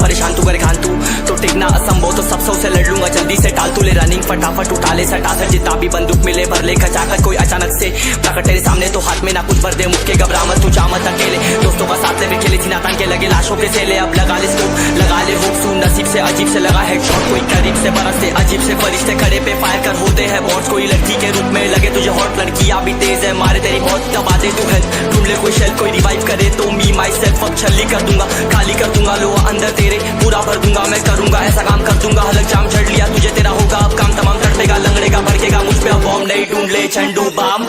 परेशान तू करे खान तू तो टिकना असंभव तो सब से लड़ लूंगा जल्दी से टाल तू ले रनिंग फटाफट उठा ले सटा सट जितना भी बंदूक मिले भर ले खचाकर कोई अचानक से प्रकट तेरे सामने तो हाथ में ना कुछ भर दे मुक्के घबरा मत तू जा मत अकेले दोस्तों का साथ ले खेले थी नातान के लगे लाशों के सेले अब लगा ले स्कोप लगा ले होप सू नसीब से अजीब से लगा हेडशॉट कोई करीब से बरसते अजीब से फरिश्ते खड़े पे फायर कर होते हैं बॉट्स कोई लड़की के रूप में लगे तुझे हॉट लड़कियां भी तेज है मारे तेरी बहुत दबा दे तू हेल्थ ढूंढ ले कोई शेल कोई रिवाइव करे तो मी माई सेल्फ अब छल्ली कर दूंगा खाली कर दूंगा लो अंदर तेरे पूरा भर दूंगा मैं करूंगा ऐसा काम कर दूंगा हलक जाम चढ़ लिया तुझे तेरा होगा अब काम तमाम तड़पेगा लंगड़ेगा भड़केगा मुझ पे अब बॉम्ब नहीं ढूंढ ले झंडू balm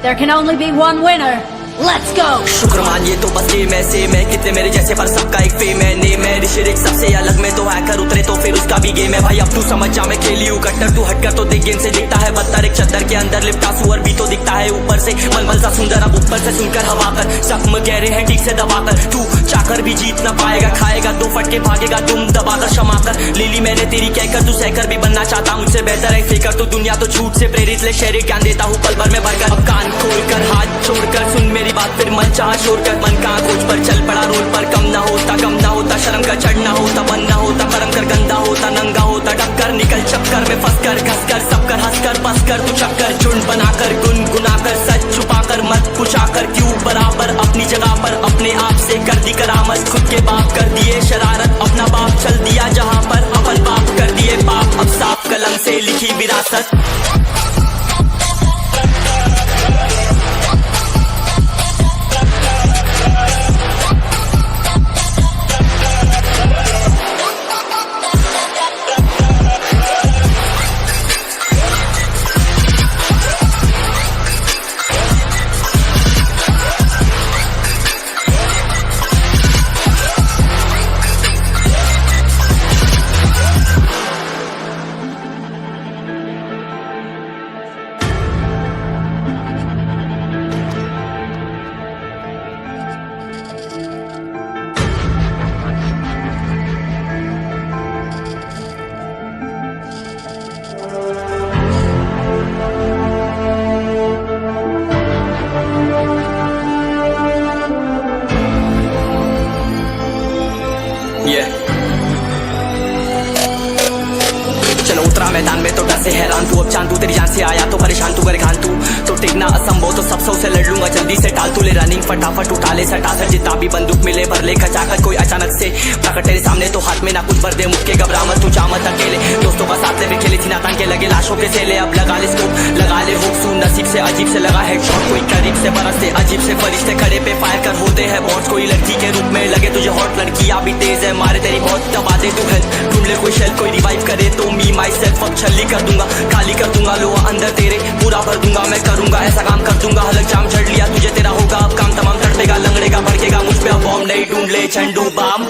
There can only be one winner. Let's go! शुक्र मानिए तो बस गेम ऐसे मैं कितने मेरे जैसे पर सबका एक फेम है नेम है ऋषिरिक सबसे अलग में तो हैकर उतरे तो फिर उसका भी गेम है भाई अब तू समझ जा मैं खेली हूँ कट्टर तू हटकर तो देख गेम से दिखता है बदतर एक चद्दर के अंदर लिपटा सुअर भी तो दिखता है ऊपर से मलमल सा सुंदर अब ऊपर से सुनकर हवा कर जख्म गहरे हैं ठीक से दबाकर तू चाकर भी जीत ना पाएगा खाएगा दो फटके भागेगा तुम दबाकर क्षमा कर ले ली मैंने तेरी कहकर तू सहकर भी बनना चाहता मुझसे बेहतर है फिकर तो दुनिया तो झूठ से प्रेरित ले शहरी ज्ञान देता हूँ पल भर में भरकर अब कान खोलकर हाथ छोड़कर सुन मेरी बात फिर मन चाह शोर कर मन का खोज पर चल पड़ा रोल पर कम ना होता शर्म का चढ़ना होता बनना होता कर्म कर गंदा होता नंगा होता टक्कर निकल चक्कर में फंस कर घस कर सब कर हंस कर बस कर तू चक्कर झुंड बनाकर गुनगुनाकर सच छुपाकर मत पूछाकर क्यों बराबर अपनी जगह पर अपने आप से कर दी करामत खुद के बाप कर दिए शरारत अपना बाप चल दिया जहाँ पर अपन बाप कर दिए बाप अब साफ कलम से लिखी विरासत चलो उतरा मैदान में तो डर से हैरान तू अब चांद तू तेरी जान से आया तो परेशान तू करे खान तू तो टिकना असंभव तो सब से लड़ लूंगा जल्दी से टाल तू ले रनिंग फटाफट उठा ले सटा सट जितना भी बंदूक मिले भर ले खचाकर कोई अचानक से प्रकट तेरे सामने तो हाथ में ना कुछ भर दे मुक्के घबरा मत तू जा मत अकेले दोस्तों का साथ ले खेले थी नातान के लगे लाशों के सेले अब लगा ले स्कोप लगा ले होप सू नसीब से अजीब से लगा हेडशॉट कोई करीब से बरसते अजीब से फरिश्ते खड़े पे फायर कर होते हैं बॉट्स कोई लड़की के रूप में लगे तुझे हॉट लड़कियां भी तेज है मारे तेरी बहुत दबा दे तू हेल्थ ढूंढ ले कोई शेल कोई रिवाइव करे तो मी माई सेल्फ अब छल्ली कर दूंगा खाली कर दूंगा लो अंदर तेरे पूरा भर दूंगा मैं करूंगा ऐसा काम कर दूंगा हलक जाम चढ़ लिया तुझे तेरा होगा अब काम तमाम तड़पेगा लंगड़ेगा भड़केगा मुझ पे अब बॉम्ब नहीं ढूंढ ले झंडू balm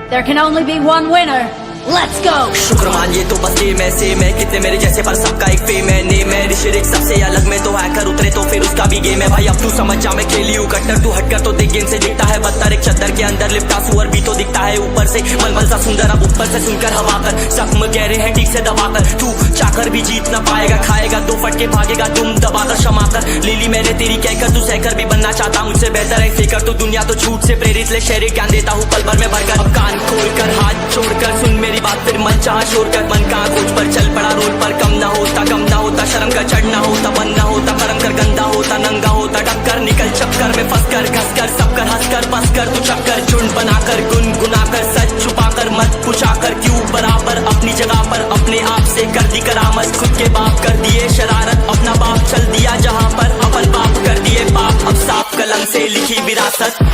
There can only be one winner. Let's go! शुक्र मानिए तो बस गेम ऐसे मैं कितने मेरे जैसे पर सबका एक फेम है नेम है ऋषिरिक सबसे अलग में तो हैकर उतरे तो फिर उसका भी गेम है भाई अब तू समझ जा मैं खेली हूँ कट्टर तू हटकर तो देख गेम से दिखता है बदतर एक चद्दर के अंदर लिपटा सुअर भी तो दिखता है ऊपर से मलमल सा सुंदर अब ऊपर से सुनकर हवा कर जख्म गहरे हैं ठीक से दबाकर तू चाकर भी जीत ना पाएगा खाएगा दो फटके भागेगा तुम दबाकर क्षमा कर ले ली मैंने तेरी कहकर तू सहकर भी बनना चाहता मुझसे बेहतर है फिकर तो दुनिया तो झूठ से प्रेरित ले शहरी ज्ञान देता हूँ पल भर में भरकर अब कान खोलकर हाथ छोड़कर सुन मेरी बात फिर मन चाह शोर कर मन का खोज पर चल पड़ा रोल पर कम ना होता शर्म का चढ़ना होता बनना होता कर्म कर गंदा होता नंगा होता टक्कर निकल चक्कर में फंस कर घस कर सब कर हंस कर बस कर तू चक्कर झुंड बनाकर गुनगुनाकर सच छुपाकर मत पूछाकर क्यों बराबर अपनी जगह पर अपने आप से कर दी करामत खुद के बाप कर दिए शरारत अपना बाप चल दिया जहां पर अपन बाप कर दिए पाप अब साफ कलम से लिखी विरासत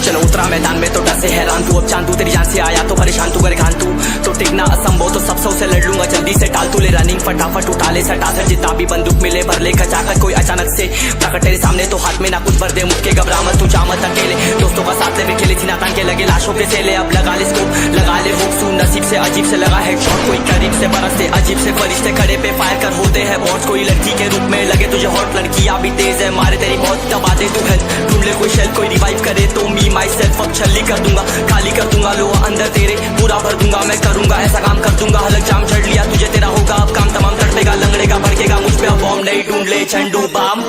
चलो उतरा मैदान में तो डर से हैरान तू अब चांदू तेरी जान से आया तो परेशान तू करे खान तू तो टिकना असंभव तो सब सौ से लड़ लूंगा जल्दी से टाल तू ले रनिंग फटाफट उठा ले सटा सर जितना भी बंदूक मिले भर ले खचाकर कोई अचानक से प्रकट तेरे सामने तो हाथ में ना कुछ भर दे मुक्के घबरा मत तू जा मत अकेले दोस्तों का साथ ले खेले थी नातान के लगे लाशों के सेले अब लगा ले स्कोप लगा ले हुक सू नसीब से अजीब से लगा हेडशॉट कोई करीब से बरसते अजीब से फरिश्ते खड़े पे फायर कर होते हैं बॉस कोई लड़की के रूप में लगे तुझे हॉट लड़कियां भी तेज है मारे तेरी मौत दबा दे तू हेल्थ ढूंढ ले कोई शेल कोई रिवाइव करे तो मी माई सेल्फ अब छल्ली कर दूंगा खाली कर दूंगा लो अंदर तेरे पूरा भर दूंगा मैं करूंगा ऐसा काम कर दूंगा हलक जाम चढ़ लिया तुझे तेरा होगा अब काम तमाम तड़पेगा लंगड़ेगा भड़केगा मुझ पे अब बॉम्ब नहीं ढूंढ ले झंडू balm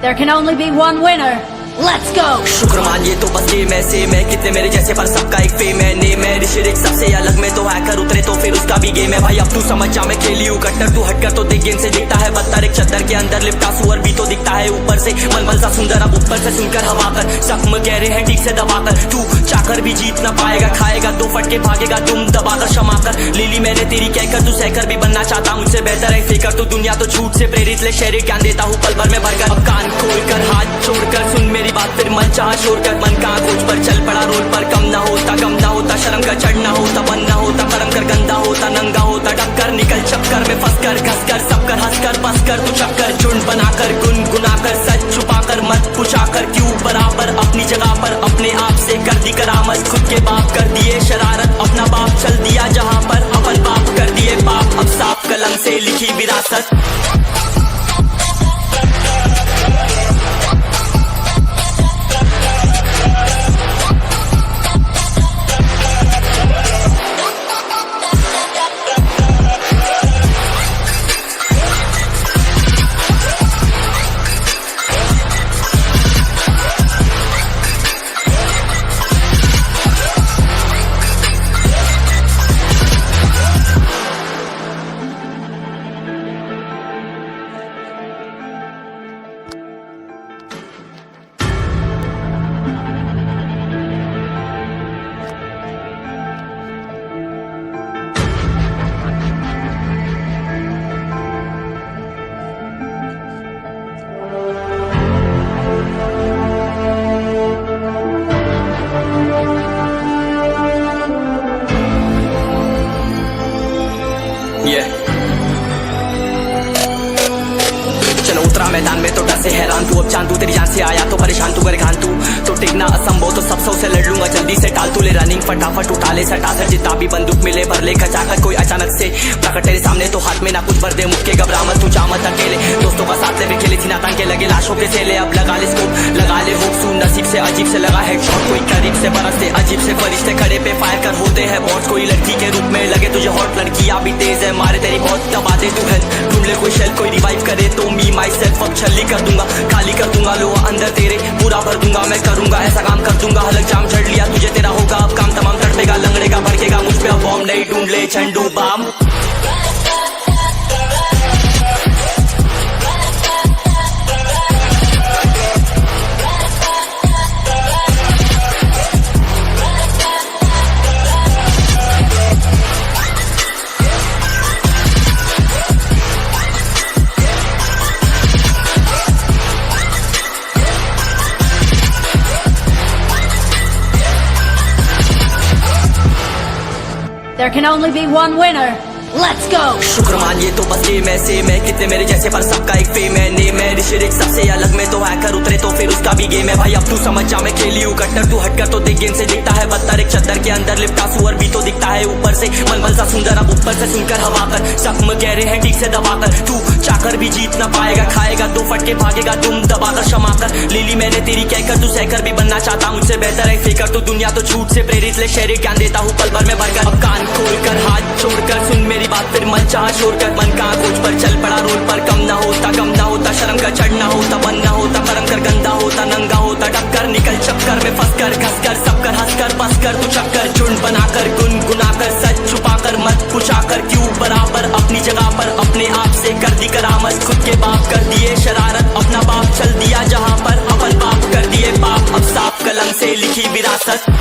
There can only be one winner. Let's go! शुक्र मानिए तो बस गेम ऐसे मैं कितने मेरे जैसे पर सबका एक फेम है नेम है ऋषिरिक सबसे अलग में तो हैकर उतरे तो फिर उसका भी गेम है भाई अब तू समझ जा मैं खेली हूँ कट्टर तू हटकर तो देख गेम से दिखता है बदतर एक चद्दर के अंदर लिपटा सुअर भी तो दिखता है ऊपर से मलमल सा सुंदर अब ऊपर से सुनकर हवा कर जख्म कह रहे हैं ठीक से दबाकर तू चाकर भी जीत ना पाएगा खाएगा दो फटके भागेगा तुम दबाकर क्षमा कर लीली मैंने तेरी कहकर तू सहकर भी बनना चाहता मुझसे बेहतर है फेकर तो दुनिया तो झूठ से प्रेरित ले शहरी ज्ञान देता हूँ पल भर में भरकर अब कान खोलकर हाथ छोड़कर सुन मेरी बात फिर मन चाह शोर कर मन कहाँ खोज पर चल पड़ा रोड पर कम ना होता शर्म का चढ़ना होता बन ना होता कर्म कर गंदा होता नंगा होता डक्कर निकल चक्कर में फंस कर घस कर सब कर हंस कर बस कर तू चक्कर झुंड बनाकर गुनगुनाकर सच छुपाकर मत पुछाकर क्यों बराबर अपनी जगह पर अपने आप से कर दी करामत खुद के बाप कर दिए शरारत अपना बाप चल दिया जहां पर अपन बाप कर दिए पाप अब साफ कलम से लिखी विरासत चलो उतरा मैदान में तो डर से हैरान तू अब चांदू तेरी जान से आया तो परेशान तू करे खान तू टिकना असंभव तो सब सौ से लड़ लूंगा जल्दी से टाल तू ले रनिंग फटाफट उठा ले सटा सर जितना भी बंदूक मिले भर ले खचाकर कोई अचानक से प्रकट तेरे सामने तो हाथ में ना कुछ भर दे मुक्के घबरा मत तू जा मत अकेले दोस्तों का साथ ले खेली थी नातान के लगे लाशों के सेले अब लगा ले स्कोप लगा ले हुक सू नसीब से अजीब से लगा हेडशॉट कोई करीब से बरसते अजीब से फरिश्ते खड़े पे फायर कर होते हैं बॉस कोई लड़की के रूप में लगे तुझे हॉट लड़कियां भी तेज है मारे तेरी मौत दबा दे तू हेल्थ ढूंढ ले कोई शेल कोई रिवाइव करे तो मी माई सेल्फ अब छल्ली कर दूंगा खाली कर दूंगा लो अंदर तेरे पूरा भर दूंगा मैं करूंगा ऐसा काम कर दूंगा हलक जाम चढ़ लिया तुझे तेरा होगा अब काम तमाम तड़पेगा लंगड़ेगा भड़केगा मुझ पे अब बॉम्ब नहीं ढूंढ ले झंडू balm There can only be one winner. Let's go! शुक्र मानिए तो बस ये मैं सेम है, कितने मेरे जैसे पर सबका एक फेम है। नेम है ऋषिरिक सबसे अलग में तो हैकर उतरे तो फिर उसका भी गेम है। भाई अब तू समझ जा मैं खेली हूँ कट्टर, तू हटकर तो देख गेम से दिखता है बदतर। एक चद्दर के अंदर लिपटा सुअर भी तो दिखता है ऊपर से मलमल सा सुंदर। अब ऊपर से सुनकर हवा कर जख्म कह रहे हैं ठीक से दबाकर, तू चाकर भी जीत ना पाएगा, खाएगा दो फटके भागेगा तुम दबाकर क्षमा कर। ले ली मैंने तेरी कहकर तू सहकर भी बनना चाहता मुझसे बेहतर है फेकर, तो दुनिया तो झूठ से प्रेरित ले शहरी ज्ञान देता हूँ पल भर में भरकर। अब कान खोलकर हाथ छोड़कर सुन मेरी बात फिर मन चाह छोड़ कर, मन का खोज पर चल पड़ा रोल पर। कम ना होता शर्म का चढ़ना होता, बनना होता कर्म कर गंदा होता नंगा होता टक्कर। निकल चक्कर में फंस कर घस कर सब कर हंस कर बस कर तू चक्कर। झुंड बनाकर गुनगुनाकर सच छुपाकर मत पूछाकर क्यों बराबर अपनी जगह पर अपने आप से कर दी करामत। खुद के बाप कर दिए शरारत, अपना बाप चल दिया जहाँ पर अपन बाप कर दिए पाप। अब साफ कलम से लिखी विरासत।